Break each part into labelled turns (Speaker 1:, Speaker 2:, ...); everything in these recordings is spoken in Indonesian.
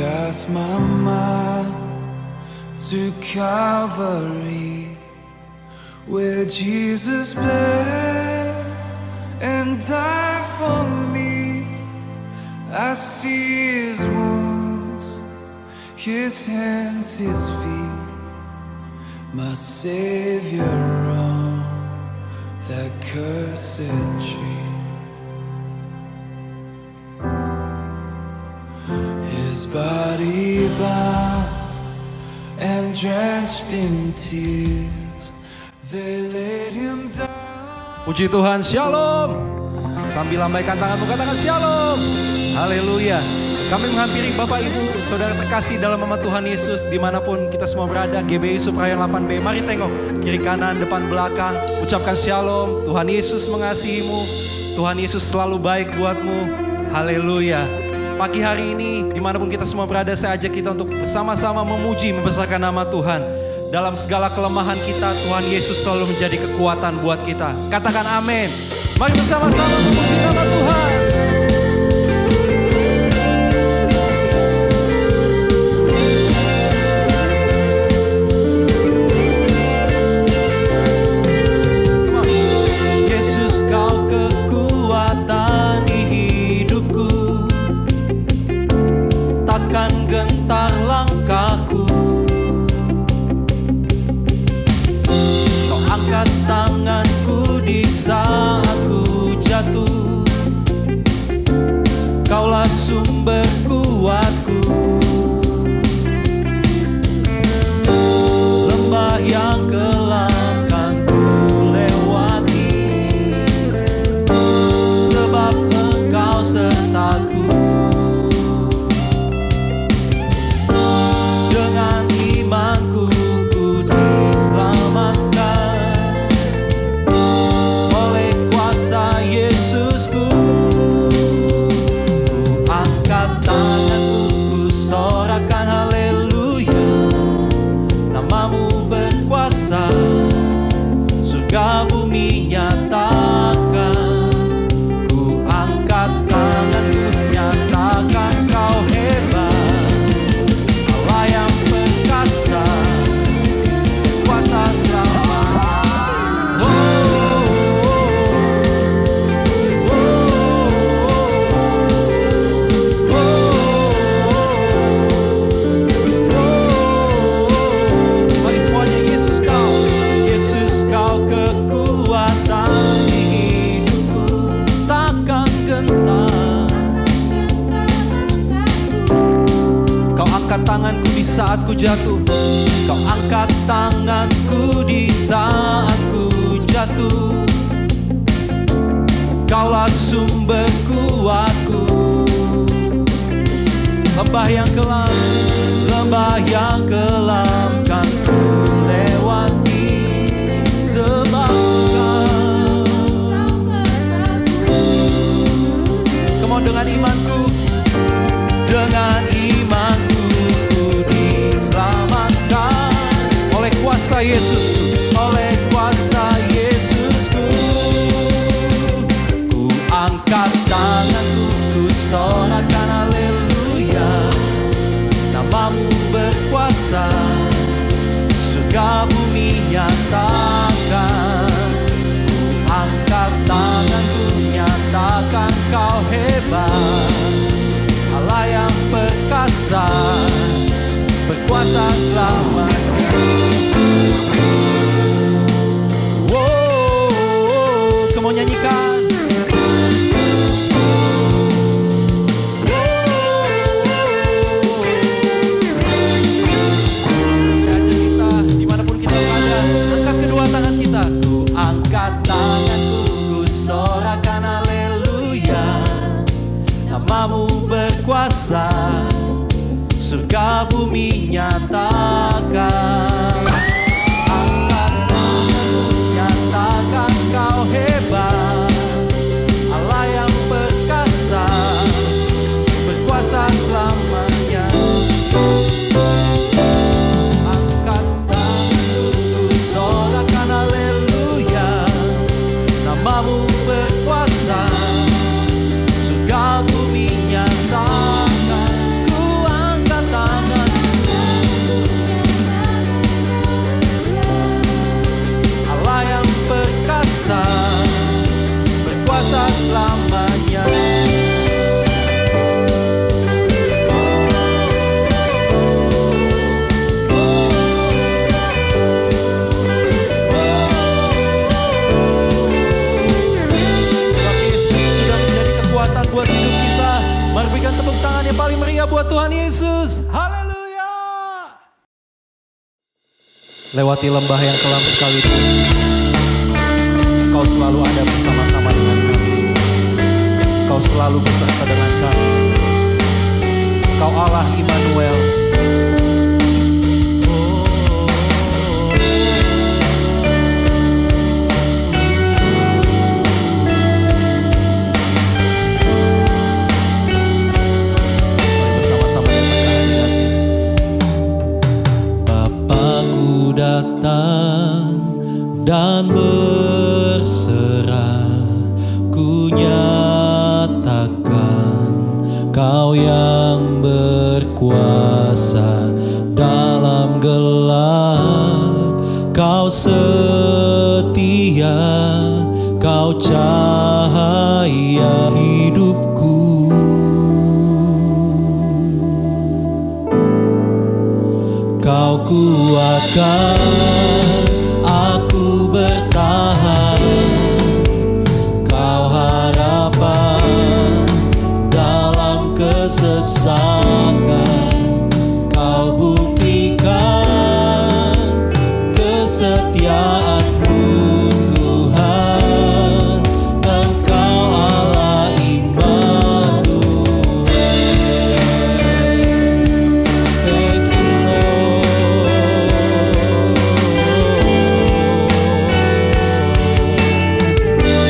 Speaker 1: cast my mind to Calvary, where Jesus bled and died for me. I see his wounds, his hands, his feet, my Savior on that cursed tree. His body bound and drenched in tears, they laid him down.
Speaker 2: Puji Tuhan, shalom. Sambil lambaikan tanganmu, katakan shalom. Haleluya. Kami menghampiri Bapak Ibu, Saudara terkasih dalam nama Tuhan Yesus, dimanapun kita semua berada. GBI Suprayan 8B, mari tengok kiri kanan, depan belakang. Ucapkan shalom. Tuhan Yesus mengasihimu. Tuhan Yesus selalu baik buatmu. Haleluya. Pagi hari ini, dimanapun kita semua berada, saya ajak kita untuk bersama-sama memuji, membesarkan nama Tuhan. Dalam segala kelemahan kita, Tuhan Yesus selalu menjadi kekuatan buat kita. Katakan amin. Mari bersama-sama memuji nama Tuhan. Yesus, kau kekuatan di hidupku, takkan gentar langkahku. Kau angkat tanganku di saat ku jatuh, Kaulah sumber kuatku. Lembah yang gelap kan ku lewati, sebab Engkau sertaku. Dengan imanku ku diselamatkan oleh kuasa Yesusku. Ku angkat tanganku, ku sorakan haleluya. Namamu berkuasa, surga bumi nyatakan. Ku angkat tanganku, nyatakan Kau hebat, Allah yang perkasa, kuasa selamat. Mari semuanya, Yesus Kau kekuatan di hidupku, takkan gentar. Kau angkat tanganku di saat ku jatuh, Kau angkat tanganku di saat ku jatuh. Kaulah sumber kuatku. Lembah yang kelam kan ku lewati, sebab Kau. Come on, dengan imanku, dengan imanku ku diselamatkan oleh kuasa Yesusku, oleh kuasa Yesusku. Ku angkat tanganku, ku sorakan haleluya. Namamu berkuasa, surga bumi nyatakan. Ku angkat tanganku, nyatakan Kau hebat, Allah yang perkasa, berkuasa selamanya. Wow, kamu nyanyikan. Saya ajak kita, dimanapun kita berada, angkat kedua tangan kita. Ku angkat tanganku, ku sorakan haleluya. Namamu berkuasa, surga bumi nyatakan. Angkat tanganmu, nyatakan Kau hebat, Allah yang perkasa, berkuasa selamanya. Angkat tanganku, ku sorakan haleluya. Namamu berkuasa, surga bumi nyatakan. Ku angkat Berikan tepuk tangan yang paling meriah buat Tuhan Yesus. Haleluya. Lewati lembah yang kelam sekalipun, Kau selalu ada bersama-sama dengan kami. Kau selalu beserta dengan kami. Kau Allah Immanuel. Bapakku datang dan berserah, ku nyatakan Kau yang berkuasa dalam gelap. Kau setia, Kau cahaya hidupku. Kau kuatkan aku bertahan. Kau harapan dalam kesesakan. Kau buktikan kesetiaan-Mu Tuhan. Engkau Allah Immanuel. Thank you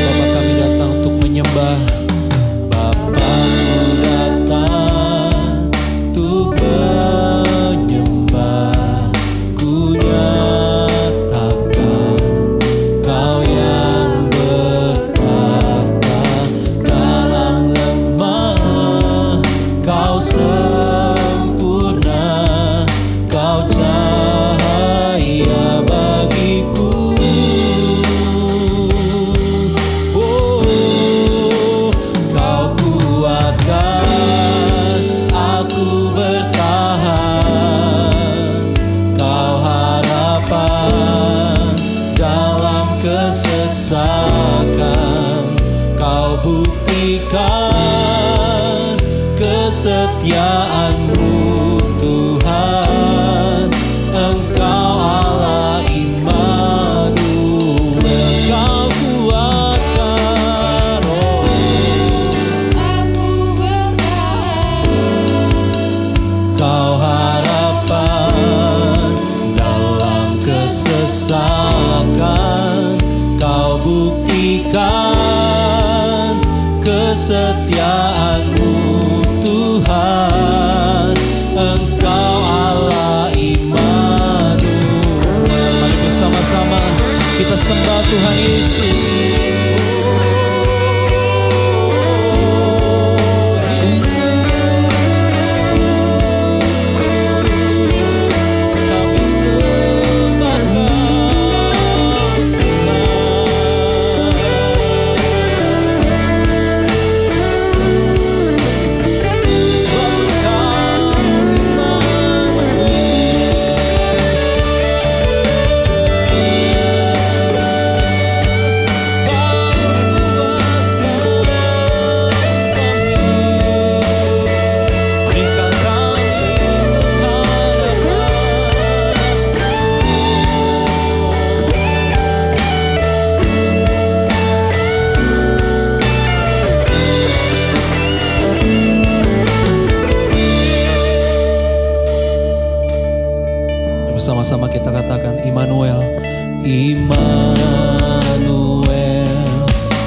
Speaker 2: Bapa, kami datang untuk menyembah. Bapakku datang untuk menyembah. Ku nyatakan Kau yang bertata dalam lemah. Kau sempurna, Kau cahaya bagiku. Kau kuatkan aku bertahan. Kau harapan dalam kesesakan. Kau buktikan kesetiaan-Mu Tuhan. Engkau Allah Immanuel. Kau kuatkan, Kau harapan dalam kesesakan. Kau buktikan kesetiaan-Mu Tuhan. Engkau Allah Immanuel. Mari bersama-sama kita sembah Tuhan Yesus. Kami sembah Bersama-sama kita katakan Immanuel, Immanuel,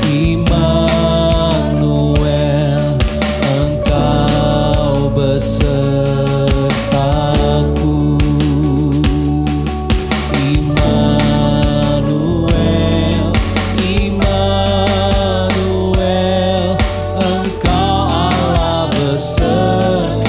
Speaker 2: Immanuel. Engkau besertaku. Immanuel, Immanuel. Engkau Allah besertaku.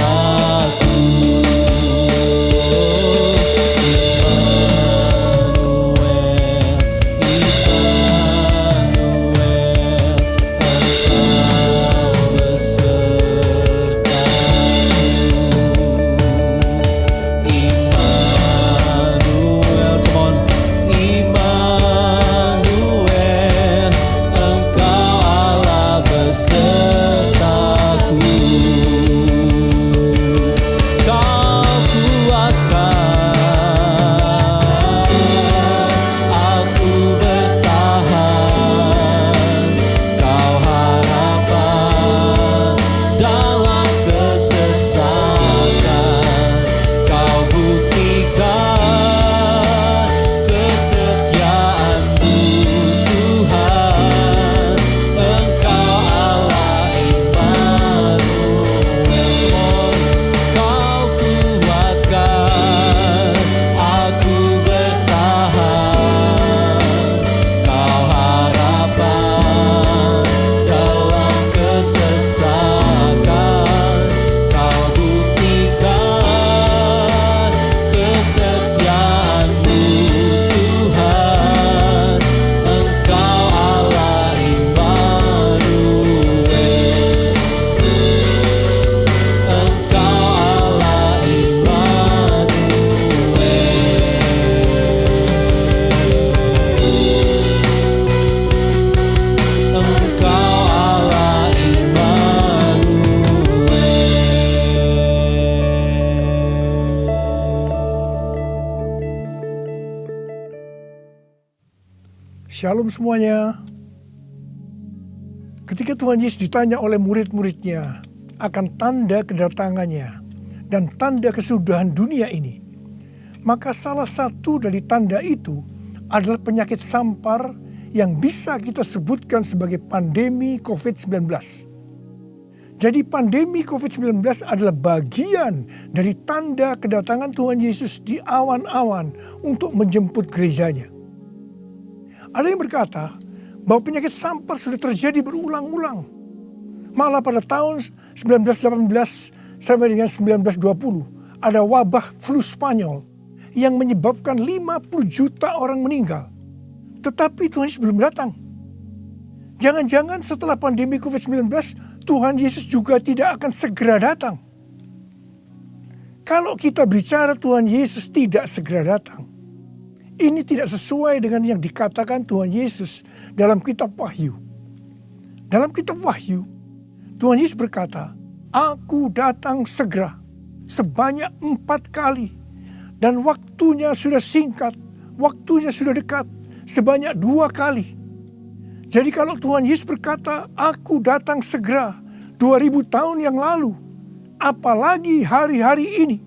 Speaker 2: Immanuel, Engkau Allah besertaku.
Speaker 3: Shalom semuanya. Ketika Tuhan Yesus ditanya oleh murid-muridnya akan tanda kedatangannya dan tanda kesudahan dunia ini, maka salah satu dari tanda itu adalah penyakit sampar yang bisa kita sebutkan sebagai pandemi COVID-19. Jadi pandemi COVID-19 adalah bagian dari tanda kedatangan Tuhan Yesus di awan-awan untuk menjemput gerejanya. Ada yang berkata bahwa penyakit sampar sudah terjadi berulang-ulang. Malah pada tahun 1918 sampai dengan 1920 ada wabah flu Spanyol yang menyebabkan 50 juta orang meninggal. Tetapi Tuhan Yesus belum datang. Jangan-jangan setelah pandemi COVID-19 Tuhan Yesus juga tidak akan segera datang. Kalau kita bicara Tuhan Yesus tidak segera datang, ini tidak sesuai dengan yang dikatakan Tuhan Yesus dalam kitab Wahyu. Dalam kitab Wahyu, Tuhan Yesus berkata, "Aku datang segera," sebanyak 4 kali. Dan waktunya sudah singkat, waktunya sudah dekat, sebanyak 2 kali. Jadi kalau Tuhan Yesus berkata, "Aku datang segera," 2000 tahun yang lalu, apalagi hari-hari ini,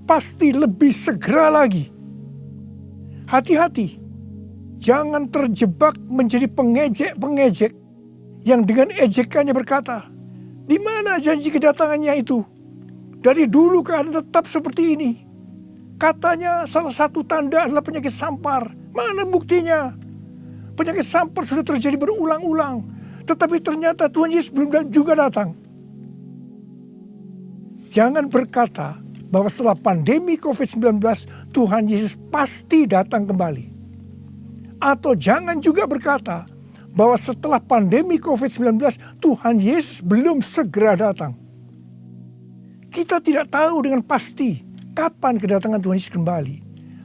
Speaker 3: pasti lebih segera lagi. Hati-hati, jangan terjebak menjadi pengejek-pengejek yang dengan ejekannya berkata, "Di mana janji kedatangannya itu? Dari dulu keadaan tetap seperti ini. Katanya salah satu tanda adalah penyakit sampar. Mana buktinya? Penyakit sampar sudah terjadi berulang-ulang, tetapi ternyata Tuhan Yesus belum juga datang." Jangan berkata bahwa setelah pandemi COVID-19 Tuhan Yesus pasti datang kembali. Atau jangan juga berkata bahwa setelah pandemi COVID-19 Tuhan Yesus belum segera datang. Kita tidak tahu dengan pasti kapan kedatangan Tuhan Yesus kembali.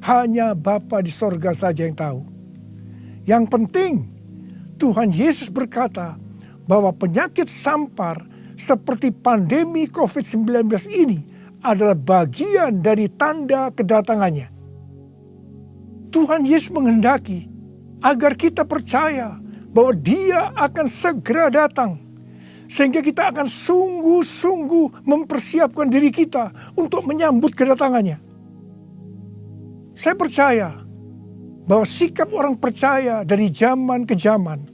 Speaker 3: Hanya Bapa di sorga saja yang tahu. Yang penting Tuhan Yesus berkata bahwa penyakit sampar seperti pandemi COVID-19 ini adalah bagian dari tanda kedatangannya. Tuhan Yesus menghendaki agar kita percaya bahwa Dia akan segera datang. Sehingga kita akan sungguh-sungguh mempersiapkan diri kita untuk menyambut kedatangannya. Saya percaya bahwa sikap orang percaya dari zaman ke zaman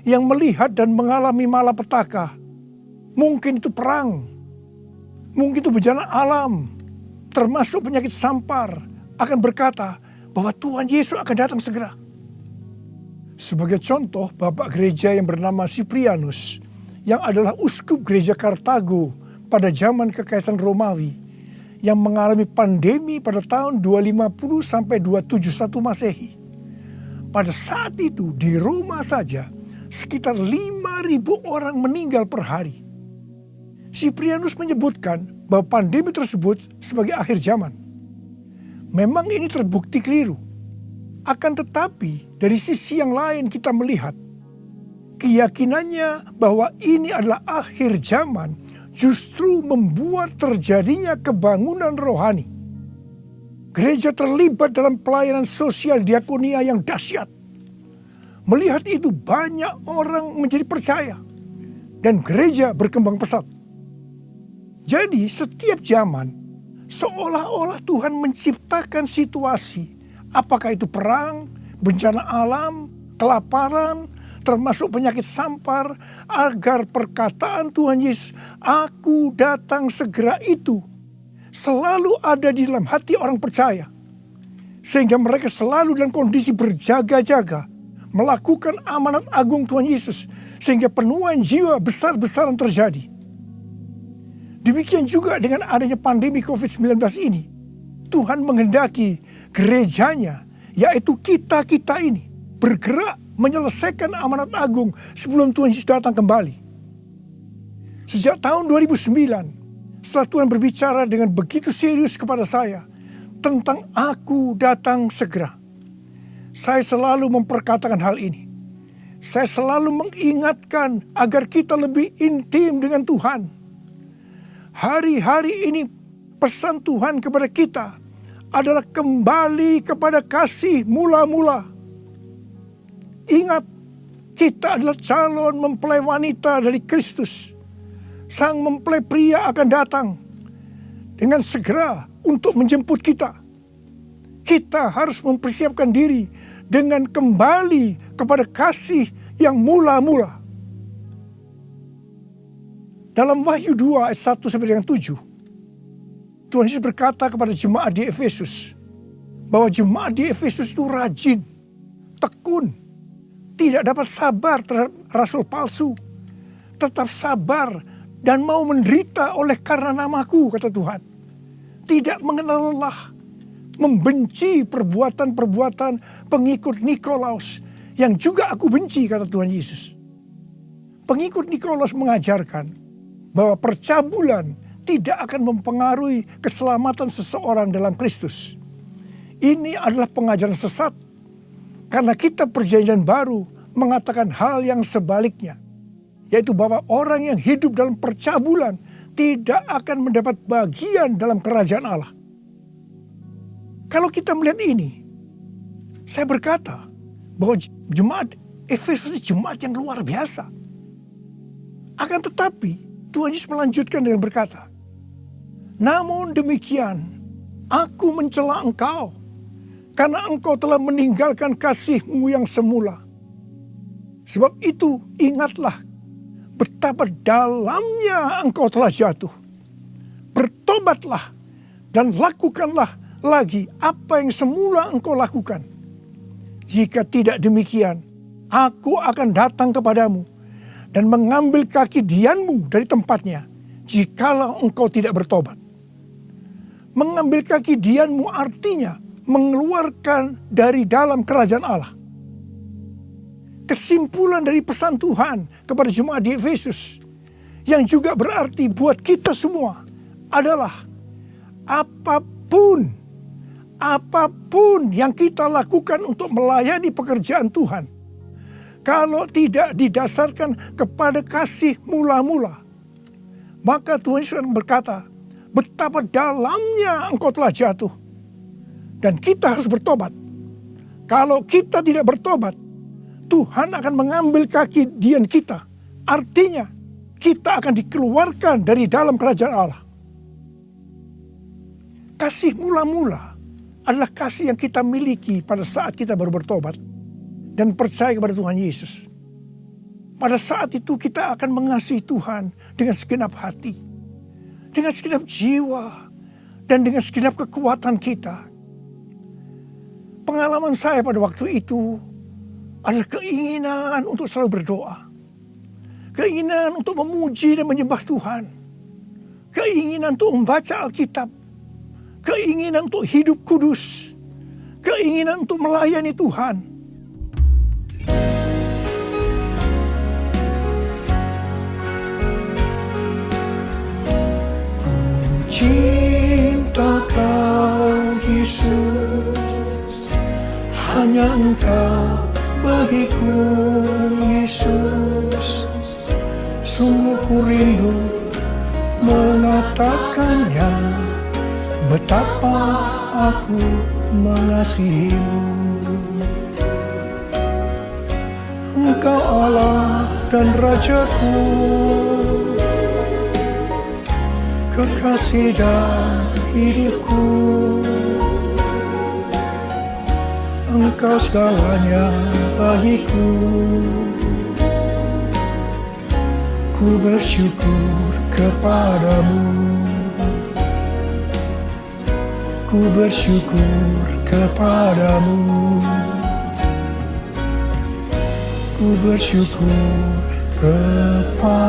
Speaker 3: yang melihat dan mengalami malapetaka, mungkin itu perang, mungkin itu bencana alam, termasuk penyakit sampar, akan berkata bahwa Tuhan Yesus akan datang segera. Sebagai contoh, Bapak Gereja yang bernama Cyprianus, yang adalah uskup gereja Kartago pada zaman Kekaisaran Romawi, yang mengalami pandemi pada tahun 250 sampai 271 Masehi. Pada saat itu di Roma saja sekitar 5.000 orang meninggal per hari. Cyprianus menyebutkan bahwa pandemi tersebut sebagai akhir zaman. Memang ini terbukti keliru. Akan tetapi dari sisi yang lain kita melihat keyakinannya bahwa ini adalah akhir zaman justru membuat terjadinya kebangunan rohani. Gereja terlibat dalam pelayanan sosial diakonia yang dahsyat. Melihat itu banyak orang menjadi percaya dan gereja berkembang pesat. Jadi setiap zaman seolah-olah Tuhan menciptakan situasi, apakah itu perang, bencana alam, kelaparan, termasuk penyakit sampar, agar perkataan Tuhan Yesus, "Aku datang segera" itu selalu ada di dalam hati orang percaya. Sehingga mereka selalu dalam kondisi berjaga-jaga, melakukan amanat agung Tuhan Yesus, sehingga penuaian jiwa besar-besaran terjadi. Demikian juga dengan adanya pandemi COVID-19 ini, Tuhan menghendaki gerejanya, yaitu kita-kita ini, bergerak menyelesaikan amanat agung sebelum Tuhan Yesus datang kembali. Sejak tahun 2009, setelah Tuhan berbicara dengan begitu serius kepada saya tentang "Aku datang segera", saya selalu memperkatakan hal ini. Saya selalu mengingatkan agar kita lebih intim dengan Tuhan. Hari-hari ini pesan Tuhan kepada kita adalah kembali kepada kasih mula-mula. Ingat, kita adalah calon mempelai wanita dari Kristus. Sang mempelai pria akan datang dengan segera untuk menjemput kita. Kita harus mempersiapkan diri dengan kembali kepada kasih yang mula-mula. Dalam Wahyu 2 ayat 1 sampai dengan 7, Tuhan Yesus berkata kepada jemaat di Efesus, bahwa jemaat di Efesus itu rajin, tekun, tidak dapat sabar terhadap rasul palsu, tetap sabar dan mau menderita oleh karena namaku, kata Tuhan. Tidak mengenal lelah, membenci perbuatan-perbuatan pengikut Nikolaus yang juga aku benci, kata Tuhan Yesus. Pengikut Nikolaus mengajarkan bahwa percabulan tidak akan mempengaruhi keselamatan seseorang dalam Kristus. Ini adalah pengajaran sesat, karena kitab Perjanjian Baru mengatakan hal yang sebaliknya, yaitu bahwa orang yang hidup dalam percabulan tidak akan mendapat bagian dalam kerajaan Allah. Kalau kita melihat ini, saya berkata bahwa jemaat Efesus ini jemaat yang luar biasa. Akan tetapi Tuhan Yesus melanjutkan dengan berkata, namun demikian, aku mencela engkau, karena engkau telah meninggalkan kasih-Mu yang semula. Sebab itu ingatlah betapa dalamnya engkau telah jatuh. Bertobatlah dan lakukanlah lagi apa yang semula engkau lakukan. Jika tidak demikian, aku akan datang kepadamu dan mengambil kaki dianmu dari tempatnya, jikalau engkau tidak bertobat. Mengambil kaki dianmu artinya mengeluarkan dari dalam kerajaan Allah. Kesimpulan dari pesan Tuhan kepada jemaat di Efesus, yang juga berarti buat kita semua, adalah apapun yang kita lakukan untuk melayani pekerjaan Tuhan, kalau tidak didasarkan kepada kasih mula-mula, maka Tuhan Yesus berkata, betapa dalamnya engkau telah jatuh. Dan kita harus bertobat. Kalau kita tidak bertobat, Tuhan akan mengambil kaki dian kita. Artinya, kita akan dikeluarkan dari dalam kerajaan Allah. Kasih mula-mula adalah kasih yang kita miliki pada saat kita baru bertobat dan percaya kepada Tuhan Yesus. Pada saat itu kita akan mengasihi Tuhan dengan segenap hati, dengan segenap jiwa, dan dengan segenap kekuatan kita. Pengalaman saya pada waktu itu adalah keinginan untuk selalu berdoa. Keinginan untuk memuji dan menyembah Tuhan. Keinginan untuk membaca Alkitab. Keinginan untuk hidup kudus. Keinginan untuk melayani Tuhan. Cinta Kau Yesus, hanya Engkau bagiku Yesus. Sungguh ku rindu mengatakannya, betapa aku mengasihimu. Engkau Allah dan Rajaku, kekasih dan hidupku. Engkau segalanya bagiku. Ku bersyukur kepadamu. Ku bersyukur kepadamu. Ku bersyukur kepadamu.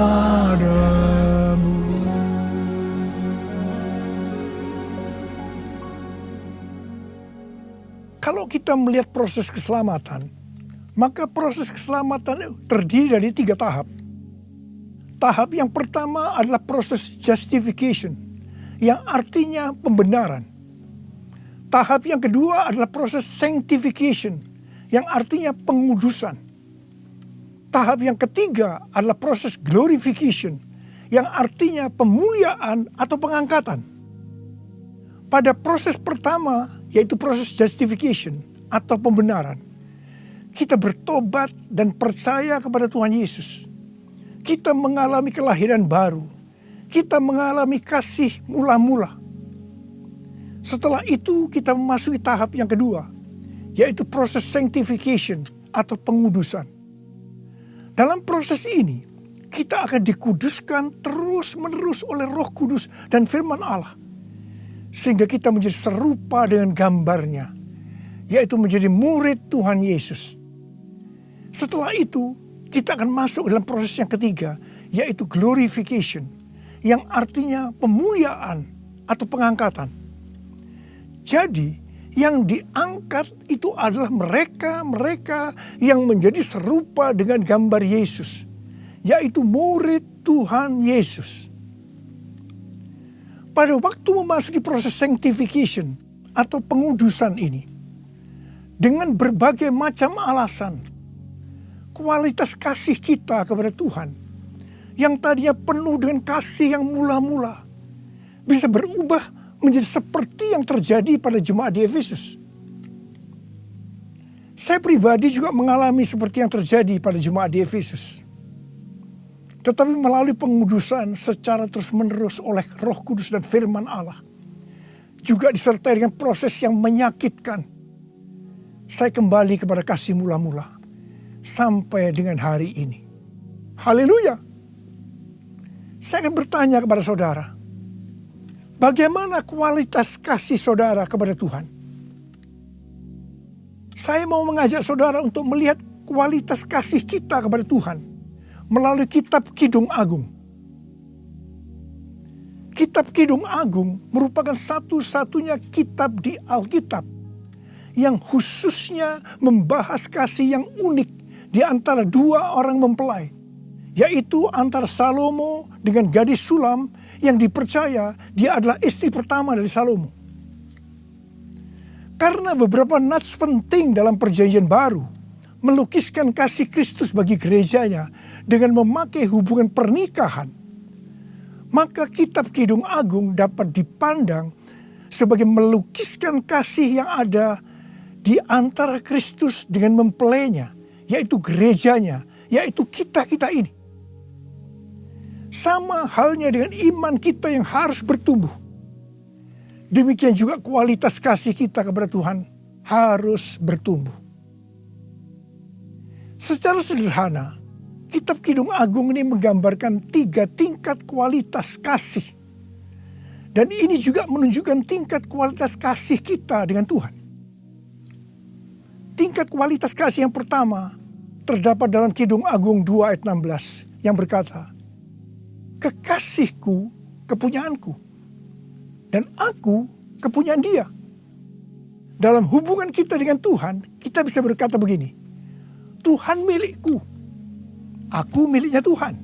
Speaker 3: Kalau kita melihat proses keselamatan, maka proses keselamatan terdiri dari 3 tahap. Tahap yang pertama adalah proses justification, yang artinya pembenaran. Tahap yang kedua adalah proses sanctification, yang artinya pengudusan. Tahap yang ketiga adalah proses glorification, yang artinya pemuliaan atau pengangkatan. Pada proses pertama, yaitu proses justification atau pembenaran, kita bertobat dan percaya kepada Tuhan Yesus, kita mengalami kelahiran baru, kita mengalami kasih mula-mula. Setelah itu kita memasuki tahap yang kedua, yaitu proses sanctification atau pengudusan. Dalam proses ini, kita akan dikuduskan terus-menerus oleh Roh Kudus dan firman Allah. Sehingga kita menjadi serupa dengan gambarnya, yaitu menjadi murid Tuhan Yesus. Setelah itu, kita akan masuk dalam proses yang ketiga, yaitu glorification, yang artinya pemuliaan atau pengangkatan. Jadi, yang diangkat itu adalah mereka yang menjadi serupa dengan gambar Yesus, yaitu murid Tuhan Yesus. Pada waktu memasuki proses sanctification atau pengudusan ini, dengan berbagai macam alasan, kualitas kasih kita kepada Tuhan yang tadinya penuh dengan kasih yang mula-mula bisa berubah menjadi seperti yang terjadi pada jemaat di Efesus. Saya pribadi juga mengalami seperti yang terjadi pada jemaat di Efesus. Tetapi melalui pengudusan secara terus-menerus oleh Roh Kudus dan firman Allah, juga disertai dengan proses yang menyakitkan, saya kembali kepada kasih mula-mula sampai dengan hari ini. Haleluya. Saya akan bertanya kepada saudara, bagaimana kualitas kasih saudara kepada Tuhan? Saya mau mengajak saudara untuk melihat kualitas kasih kita kepada Tuhan melalui kitab Kidung Agung. Kitab Kidung Agung merupakan satu-satunya kitab di Alkitab yang khususnya membahas kasih yang unik di antara dua orang mempelai, yaitu antara Salomo dengan gadis Sulam yang dipercaya dia adalah istri pertama dari Salomo. Karena beberapa nats penting dalam perjanjian baru melukiskan kasih Kristus bagi gerejanya dengan memakai hubungan pernikahan, maka kitab Kidung Agung dapat dipandang sebagai melukiskan kasih yang ada di antara Kristus dengan mempelainya, yaitu gerejanya, yaitu kita-kita ini. Sama halnya dengan iman kita yang harus bertumbuh. Demikian juga kualitas kasih kita kepada Tuhan harus bertumbuh. Secara sederhana, kitab Kidung Agung ini menggambarkan 3 tingkat kualitas kasih. Dan ini juga menunjukkan tingkat kualitas kasih kita dengan Tuhan. Tingkat kualitas kasih yang pertama terdapat dalam Kidung Agung 2 ayat 16 yang berkata, kekasihku kepunyaanku, dan aku kepunyaan dia. Dalam hubungan kita dengan Tuhan, kita bisa berkata begini, Tuhan milikku, aku miliknya Tuhan.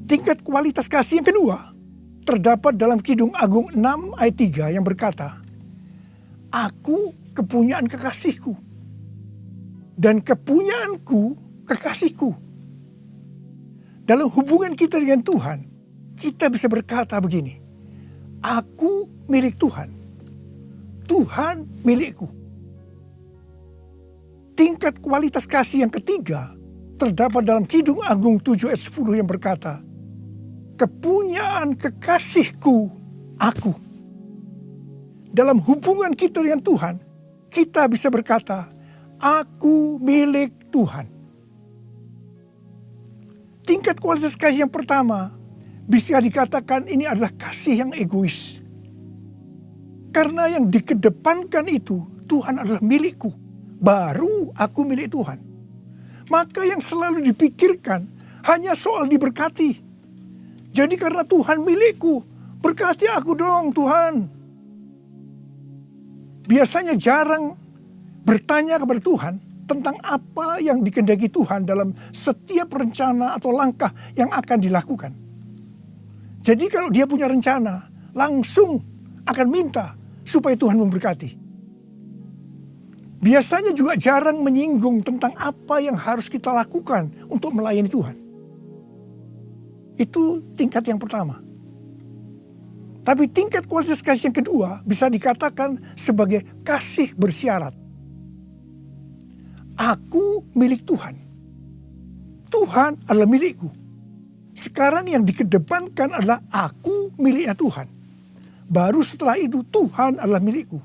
Speaker 3: Tingkat kualitas kasih yang kedua terdapat dalam Kidung Agung 6 ayat 3 yang berkata, aku kepunyaan kekasihku, dan kepunyaanku kekasihku. Dalam hubungan kita dengan Tuhan, kita bisa berkata begini, aku milik Tuhan, Tuhan milikku. Tingkat kualitas kasih yang ketiga terdapat dalam Kidung Agung 7 ayat 10 yang berkata, kepunyaan kekasihku aku. Dalam hubungan kita dengan Tuhan, kita bisa berkata, aku milik Tuhan. Tingkat kualitas kasih yang pertama bisa dikatakan ini adalah kasih yang egois. Karena yang dikedepankan itu, Tuhan adalah milikku, baru aku milik Tuhan. Maka yang selalu dipikirkan hanya soal diberkati. Jadi karena Tuhan milikku, berkati aku dong Tuhan. Biasanya jarang bertanya kepada Tuhan tentang apa yang dikehendaki Tuhan dalam setiap rencana atau langkah yang akan dilakukan. Jadi kalau dia punya rencana, langsung akan minta supaya Tuhan memberkati. Biasanya juga jarang menyinggung tentang apa yang harus kita lakukan untuk melayani Tuhan. Itu tingkat yang pertama. Tapi tingkat kualitas kasih yang kedua bisa dikatakan sebagai kasih bersyarat. Aku milik Tuhan. Tuhan adalah milikku. Sekarang yang dikedepankan adalah aku miliknya Tuhan. Baru setelah itu Tuhan adalah milikku.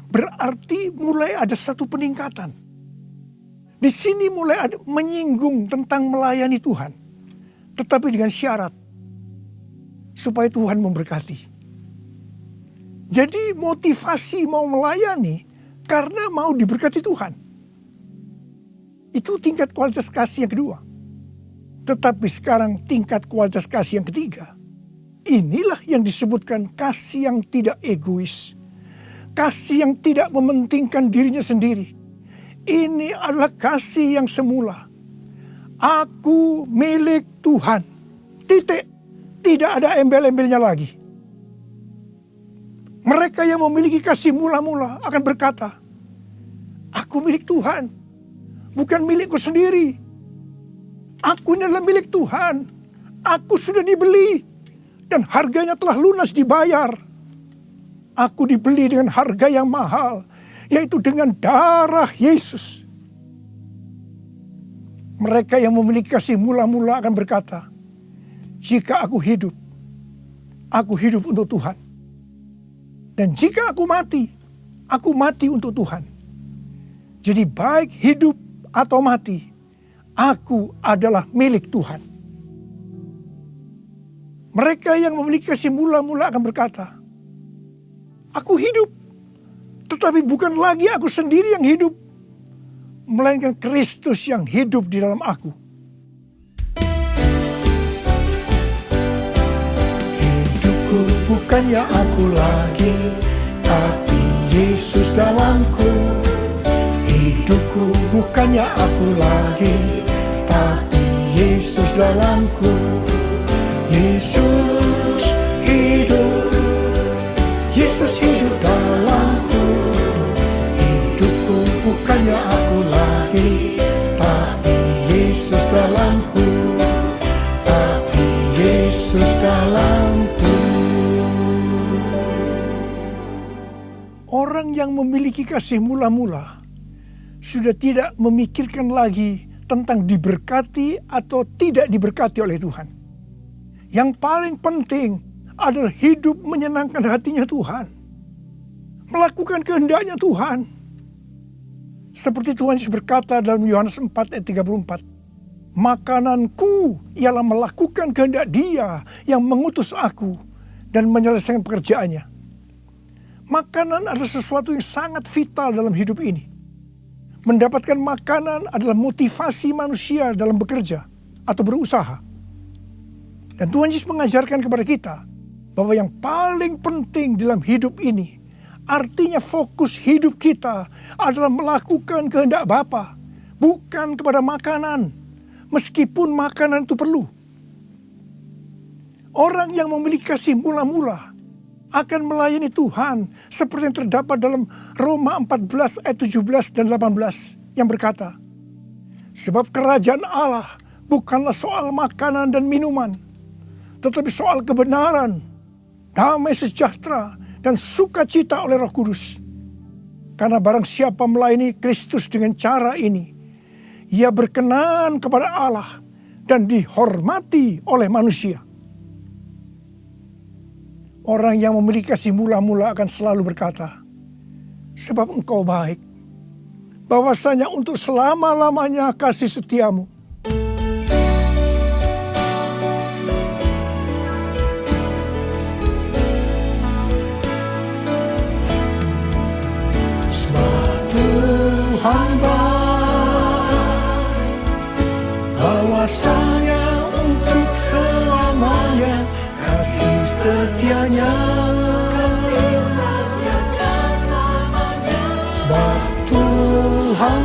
Speaker 3: Berarti mulai ada satu peningkatan. Di sini mulai ada menyinggung tentang melayani Tuhan. Tetapi dengan syarat. Supaya Tuhan memberkati. Jadi motivasi mau melayani karena mau diberkati Tuhan. Itu tingkat kualitas kasih yang kedua. Tetapi sekarang tingkat kualitas kasih yang ketiga. Inilah yang disebutkan kasih yang tidak egois. Kasih yang tidak mementingkan dirinya sendiri. Ini adalah kasih yang semula. Aku milik Tuhan. Titik. Tidak ada embel-embelnya lagi. Mereka yang memiliki kasih mula-mula akan berkata, aku milik Tuhan. Bukan milikku sendiri. Aku ini adalah milik Tuhan. Aku sudah dibeli. Dan harganya telah lunas dibayar. Aku dibeli dengan harga yang mahal. Yaitu dengan darah Yesus. Mereka yang memiliki kasih mula-mula akan berkata, jika aku hidup untuk Tuhan. Dan jika aku mati untuk Tuhan. Jadi baik hidup atau mati, aku adalah milik Tuhan. Mereka yang memiliki kasih mula-mula akan berkata, aku hidup, tetapi bukan lagi aku sendiri yang hidup, melainkan Kristus yang hidup di dalam aku. Hidupku bukannya aku lagi, tapi Yesus dalamku. Hidupku bukannya aku lagi, tapi Yesus dalamku. Yesus hidup, Yesus hidup dalamku. Hidupku bukannya aku lagi, tapi Yesus dalamku. Tapi Yesus dalamku. Orang yang memiliki kasih mula-mula sudah tidak memikirkan lagi tentang diberkati atau tidak diberkati oleh Tuhan. Yang paling penting adalah hidup menyenangkan hatinya Tuhan. Melakukan kehendaknya Tuhan. Seperti Tuhan Yesus berkata dalam Yohanes 4 ayat 34. Makananku ialah melakukan kehendak Dia yang mengutus aku dan menyelesaikan pekerjaannya. Makanan adalah sesuatu yang sangat vital dalam hidup ini. Mendapatkan makanan adalah motivasi manusia dalam bekerja atau berusaha. Dan Tuhan Yesus mengajarkan kepada kita bahwa yang paling penting dalam hidup ini, artinya fokus hidup kita adalah melakukan kehendak Bapa, bukan kepada makanan, meskipun makanan itu perlu. Orang yang memiliki kasih mula-mula akan melayani Tuhan seperti yang terdapat dalam Roma 14 ayat 17 dan 18 yang berkata, sebab kerajaan Allah bukanlah soal makanan dan minuman, tetapi soal kebenaran, damai sejahtera, dan sukacita oleh Roh Kudus. Karena barang siapa melayani Kristus dengan cara ini, ia berkenan kepada Allah dan dihormati oleh manusia. Orang yang memiliki kasih mula-mula akan selalu berkata, sebab engkau baik, bahwasanya untuk selama-lamanya kasih setiamu. Suatu hamba, bahwasanya untuk selamanya kasih setianya. Sebab Tuhan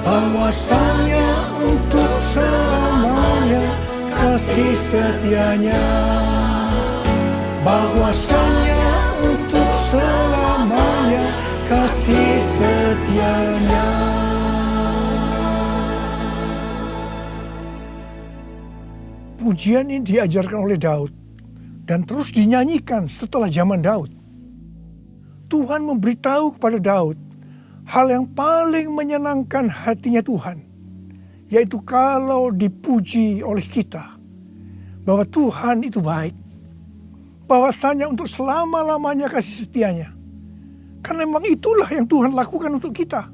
Speaker 3: bahwasanya untuk selamanya kasih setianya. Bahwasanya untuk selamanya kasih setianya. Pujian ini diajarkan oleh Daud dan terus dinyanyikan setelah zaman Daud. Tuhan memberitahu kepada Daud hal yang paling menyenangkan hatinya Tuhan, yaitu kalau dipuji oleh kita, bahwa Tuhan itu baik, bahwasanya untuk selama-lamanya kasih setianya. Karena memang itulah yang Tuhan lakukan untuk kita.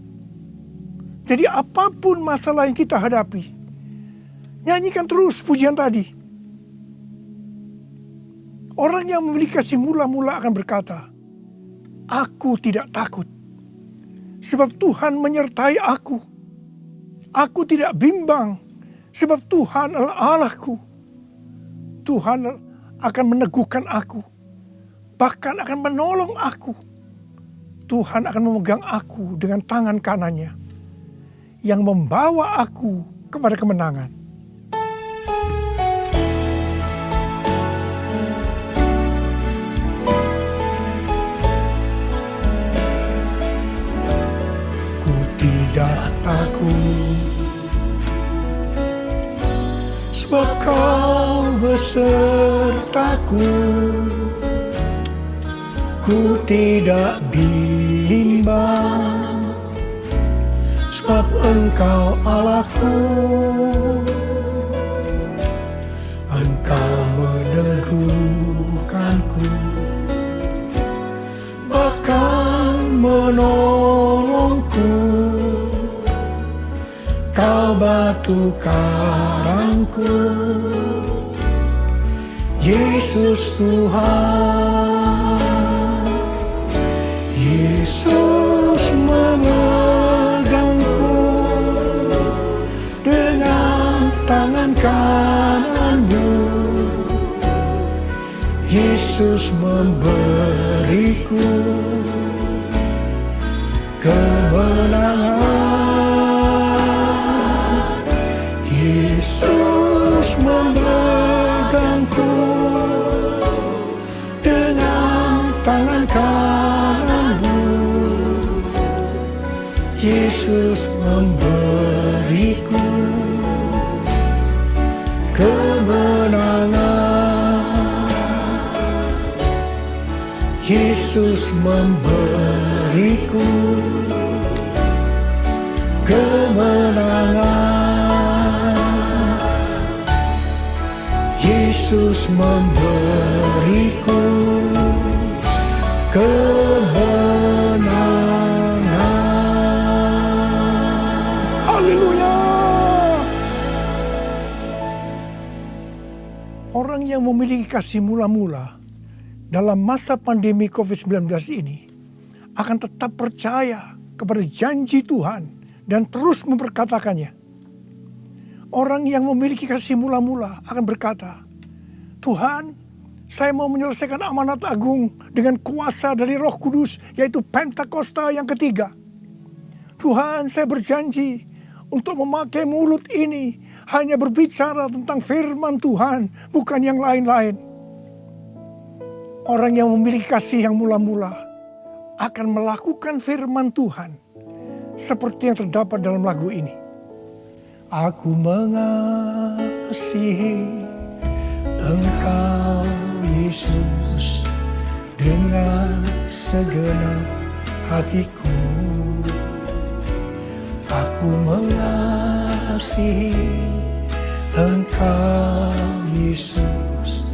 Speaker 3: Jadi apapun masalah yang kita hadapi, nyanyikan terus pujian tadi. Orang yang memiliki kasih mula-mula akan berkata, aku tidak takut, sebab Tuhan menyertai aku. Aku tidak bimbang, sebab Tuhan adalah Allahku. Tuhan akan meneguhkan aku, bahkan akan menolong aku. Tuhan akan memegang aku dengan tangan kanannya, yang membawa aku kepada kemenangan. Ku tidak takut, sebab Kau besertaku. Ku tidak bimbang, sebab Engkau Allahku. Engkau meneguhkanku, bahkan menolongku. Kau batu karangku, Yesus Tuhan. Yesus memegangku dengan tangan kanan-Mu. Yesus memberiku kemenangan. Yesus memegangku dengan tangan kanan-Mu. Yesus memberiku kemenangan. Yesus memberiku kemenangan. Yesus memberiku kemenangan. Haleluya. Orang yang memiliki kasih mula-mula dalam masa pandemi COVID-19 ini akan tetap percaya kepada janji Tuhan dan terus memperkatakannya. Orang yang memiliki kasih mula-mula akan berkata, Tuhan, saya mau menyelesaikan amanat agung dengan kuasa dari Roh Kudus, yaitu Pentakosta yang ketiga. Tuhan, saya berjanji untuk memakai mulut ini hanya berbicara tentang firman Tuhan, bukan yang lain-lain. Orang yang memiliki kasih yang mula-mula akan melakukan firman Tuhan seperti yang terdapat dalam lagu ini. Aku mengasihi Engkau Yesus dengan segenap hatiku. Aku mengasihi Engkau Yesus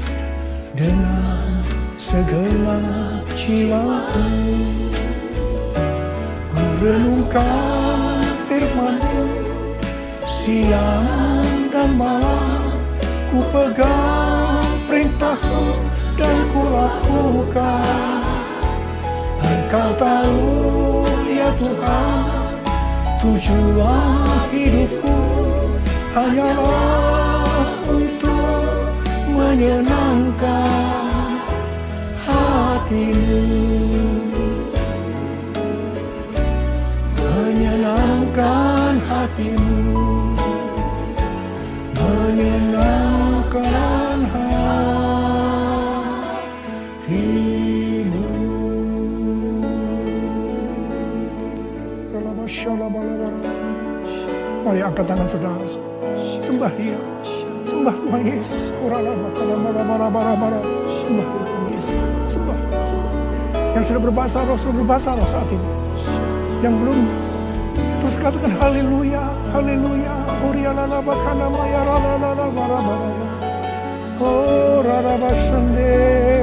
Speaker 3: dengan segenap jiwaku. Ku renungkan firman-Mu siang dan malam, ku pegang perintah-Mu dan ku lakukan. Engkau tahu ya Tuhan, tujuan hidupku hanyalah untuk menyenangkan hati-Mu. Menyenangkan hati-Mu, menyenangkan hati-Mu. Mari angkat tangan saudara, sembah Dia, sembah Tuhan Yesus. Sembah Tuhan Yesus, sembah. Yang sudah berbahasa roh saat ini. Yang belum, terus katakan haleluya, haleluya. Orialala bakana maya ralala bara. Oh raraba sande.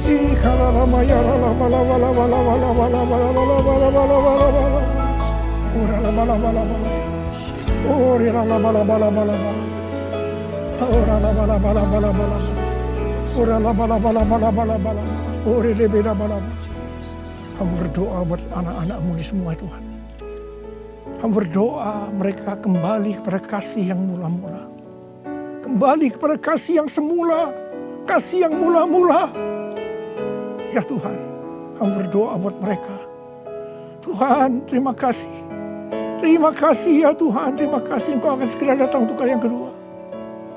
Speaker 3: Ikarala maya rala bala. Orala bala. Orialala bala. Orala bala. Orala bala. Orele beda bala. Hamba berdoa buat anak-anakmu ini semua Tuhan. Hamba berdoa mereka kembali kepada kasih yang mula-mula. Kembali kepada kasih yang semula. Kasih yang mula-mula. Ya Tuhan, hamba berdoa buat mereka. Tuhan, terima kasih. Terima kasih ya Tuhan, terima kasih Engkau akan segera datang untuk kali yang kedua.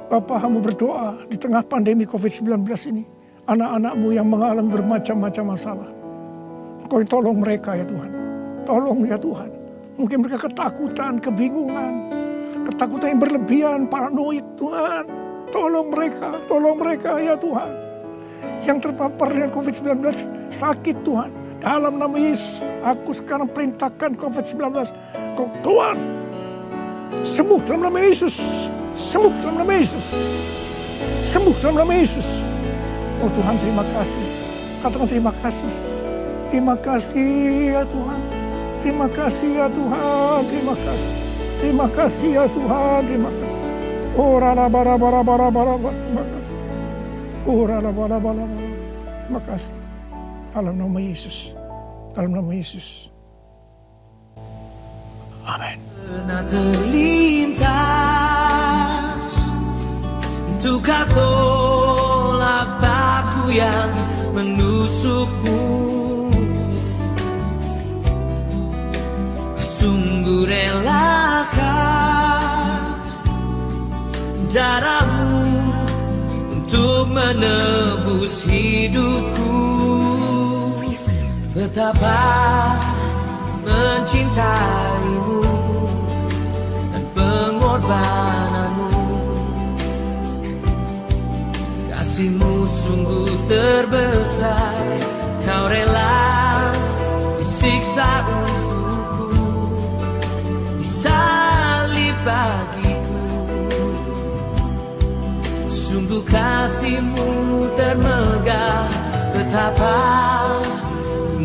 Speaker 3: Bapa, hamba berdoa di tengah pandemi COVID-19 ini. Anak-anakmu yang mengalami bermacam-macam masalah. Engkau yang tolong mereka ya Tuhan. Tolong ya Tuhan. Mungkin mereka ketakutan, kebingungan. Ketakutan yang berlebihan, paranoid Tuhan. Tolong mereka ya Tuhan. Yang terpapar dengan COVID-19 sakit Tuhan. Dalam nama Yesus, aku sekarang perintahkan COVID-19. Kau keluar. Sembuh dalam nama Yesus. Sembuh dalam nama Yesus. Sembuh dalam nama Yesus. Oh Tuhan, terima kasih. Katakan terima kasih. Terima kasih ya Tuhan. Terima kasih ya Tuhan. Terima kasih. Terima kasih ya Tuhan. Terima kasih. Oh rala bara. Terima kasih. Oh rala bara. Terima kasih. Dalam nama Yesus. Dalam nama Yesus. Amin.
Speaker 1: Pernah terlintas untuk tolak paku yang menusukmu. Sungguh relakan darahmu untuk menebus hidupku. Betapa mencintaimu dan pengorbananmu. Kasihmu sungguh terbesar. Kau rela disiksa untukku, disalib bagiku. Sungguh kasihmu termegah. Betapa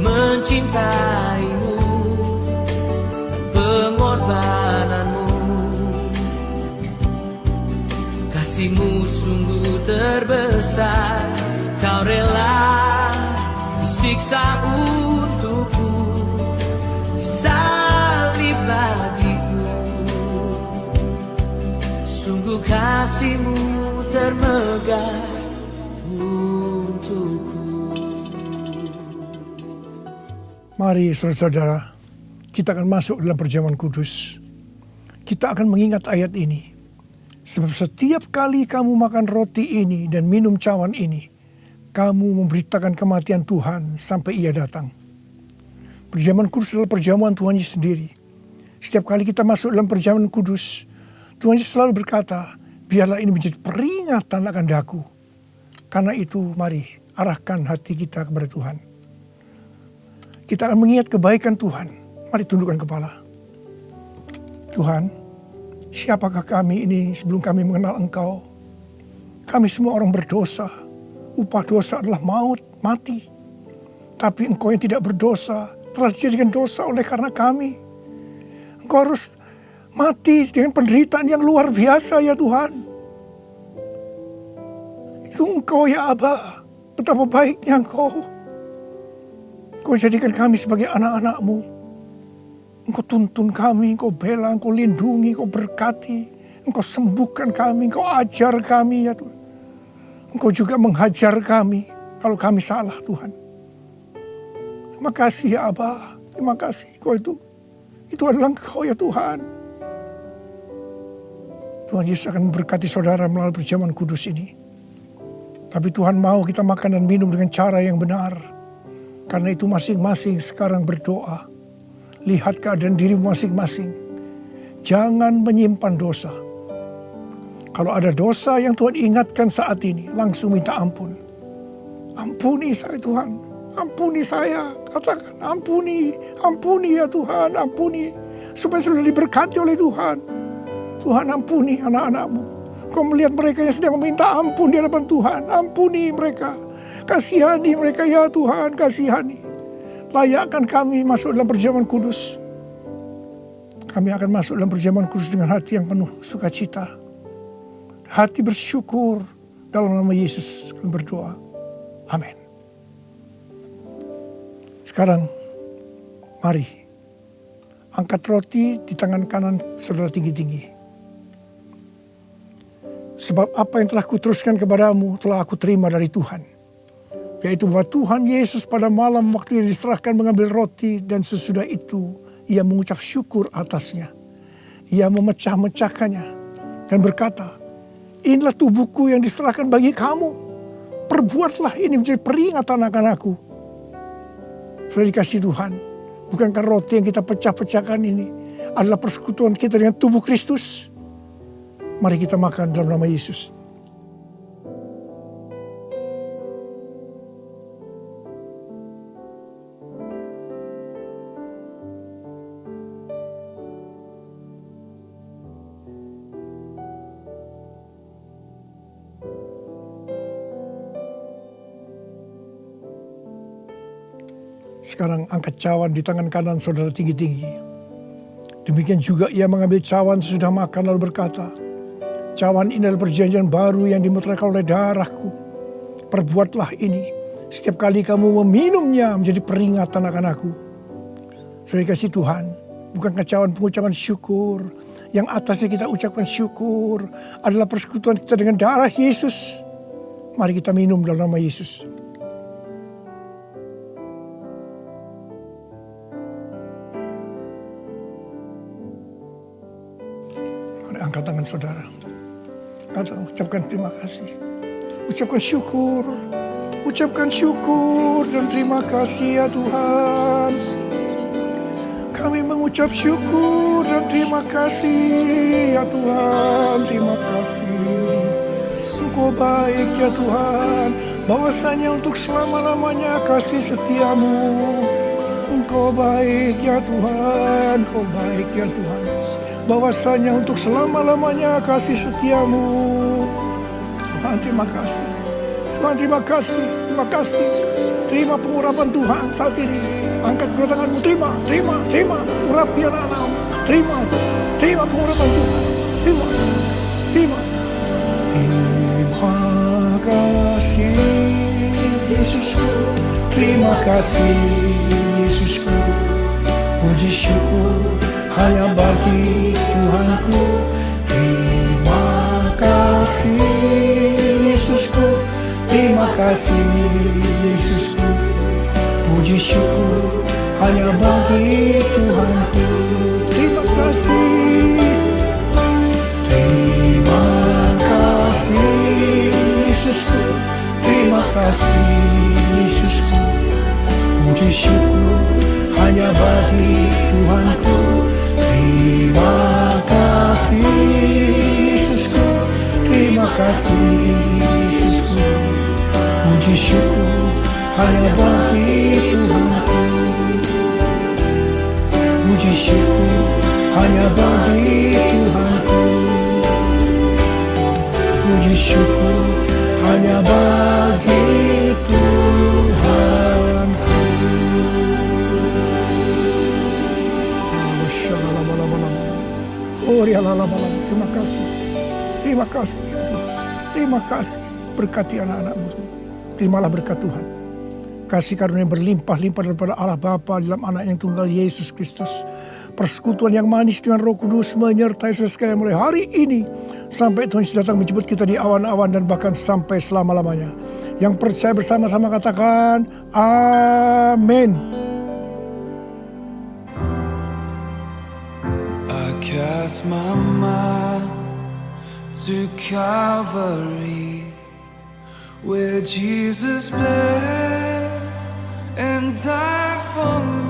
Speaker 1: mencintaimu dan pengorbananmu. Kasihmu sungguh terbesar. Kau rela disiksa untukku, disalib bagiku. Sungguh kasihmu termegah untukku.
Speaker 3: Mari saudara-saudara, kita akan masuk dalam perjamuan kudus. Kita akan mengingat ayat ini. Sebab setiap kali kamu makan roti ini dan minum cawan ini, kamu memberitakan kematian Tuhan sampai Ia datang. Perjamuan kudus adalah perjamuan Tuhan Yesus sendiri. Setiap kali kita masuk dalam perjamuan kudus, Tuhan Yesus selalu berkata, biarlah ini menjadi peringatan akan daku. Karena itu mari arahkan hati kita kepada Tuhan. Kita akan mengingat kebaikan Tuhan. Mari tundukkan kepala. Tuhan, siapakah kami ini sebelum kami mengenal Engkau? Kami semua orang berdosa. Upah dosa adalah maut, mati. Tapi Engkau yang tidak berdosa telah dijadikan dosa oleh karena kami. Engkau harus mati dengan penderitaan yang luar biasa ya Tuhan. Itu Engkau ya Aba. Betapa baiknya Engkau. Engkau jadikan kami sebagai anak-anak-Mu. Engkau tuntun kami, Engkau bela, Engkau lindungi, Engkau berkati. Engkau sembuhkan kami, Engkau ajar kami ya Tuhan. Engkau juga menghajar kami kalau kami salah Tuhan. Terima kasih ya Aba. Terima kasih Engkau itu adalah Engkau ya Tuhan. Tuhan Yesus akan memberkati saudara melalui perjamuan kudus ini. Tapi Tuhan mau kita makan dan minum dengan cara yang benar. Karena itu masing-masing sekarang berdoa. Lihat keadaan dirimu masing-masing. Jangan menyimpan dosa. Kalau ada dosa yang Tuhan ingatkan saat ini, langsung minta ampun. Ampuni saya Tuhan. Ampuni saya, katakan ampuni, ampuni ya Tuhan, ampuni. Supaya sudah diberkati oleh Tuhan. Tuhan ampuni anak-anakmu. Kau melihat mereka yang sedang meminta ampun di hadapan Tuhan, ampuni mereka. Kasihani mereka ya Tuhan, kasihani. Layakkan kami masuk dalam perjamuan kudus. Kami akan masuk dalam perjamuan kudus dengan hati yang penuh sukacita. Hati bersyukur, dalam nama Yesus kami berdoa. Amin. Sekarang, mari angkat roti di tangan kanan saudara tinggi-tinggi. Sebab apa yang telah kuteruskan kepadamu telah aku terima dari Tuhan. Yaitu bahwa Tuhan Yesus pada malam waktu ia diserahkan mengambil roti dan sesudah itu ia mengucap syukur atasnya. Ia memecah-mecahkannya dan berkata, inilah tubuhku yang diserahkan bagi kamu. Perbuatlah ini menjadi peringatan akan aku. Sudah dikasih Tuhan, bukankah roti yang kita pecah-pecahkan ini adalah persekutuan kita dengan tubuh Kristus? Mari kita makan dalam nama Yesus. Sekarang angkat cawan di tangan kanan saudara tinggi-tinggi. Demikian juga ia mengambil cawan sesudah makan lalu berkata, cawan ini adalah perjanjian baru yang dimeteraikan oleh darahku. Perbuatlah ini setiap kali kamu meminumnya menjadi peringatan akan aku. Sudah dikasih Tuhan, bukankah cawan pengucapan syukur, yang atasnya kita ucapkan syukur, adalah persekutuan kita dengan darah Yesus. Mari kita minum dalam nama Yesus. Angkat tangan saudara. Ucapkan terima kasih. Ucapkan syukur. Ucapkan syukur dan terima kasih ya Tuhan. Kami mengucap syukur dan terima kasih ya Tuhan. Terima kasih. Engkau baik ya Tuhan. Bahwasanya untuk selama-lamanya kasih setiamu. Engkau baik ya Tuhan. Engkau baik ya Tuhan. Bahwasanya untuk selama-lamanya kasih setiamu. Tuhan terima kasih. Tuhan terima kasih. Terima kasih. Terima pengurapan Tuhan saat ini. Angkat kedua tanganmu. Terima. Urapi anak-anakmu. Terima pengurapan Tuhan. Terima. Terima kasih Yesusku. Terima kasih Yesusku. Puji syukur hanya bagi Tuhanku. Terima kasih Yesusku. Terima kasih Yesusku. Puji syukur hanya bagi Tuhanku. Terima kasih. Terima kasih Yesusku. Terima kasih Yesusku. Puji syukur hanya bagi Tuhanku. Terima kasih Yesusku. Terima kasih Yesusku. Puji syukur hanya bagi Tuhanku. Puji syukur hanya bagi Tuhanku. Puji syukur hanya bagi Tuhanku. Oh ya terima kasih. Terima kasih ya Tuhan. Terima kasih. Berkati anak-anakmu. Terimalah berkat Tuhan. Kasih karunia berlimpah-limpah daripada Allah Bapa dalam anak yang tunggal Yesus Kristus. Persekutuan yang manis dengan Roh Kudus menyertai saudara sekalian mulai hari ini sampai Tuhan Yesus datang menjemput kita di awan-awan dan bahkan sampai selama-lamanya. Yang percaya bersama-sama katakan amin.
Speaker 1: I cast my mind to Calvary, where Jesus bled and died for me.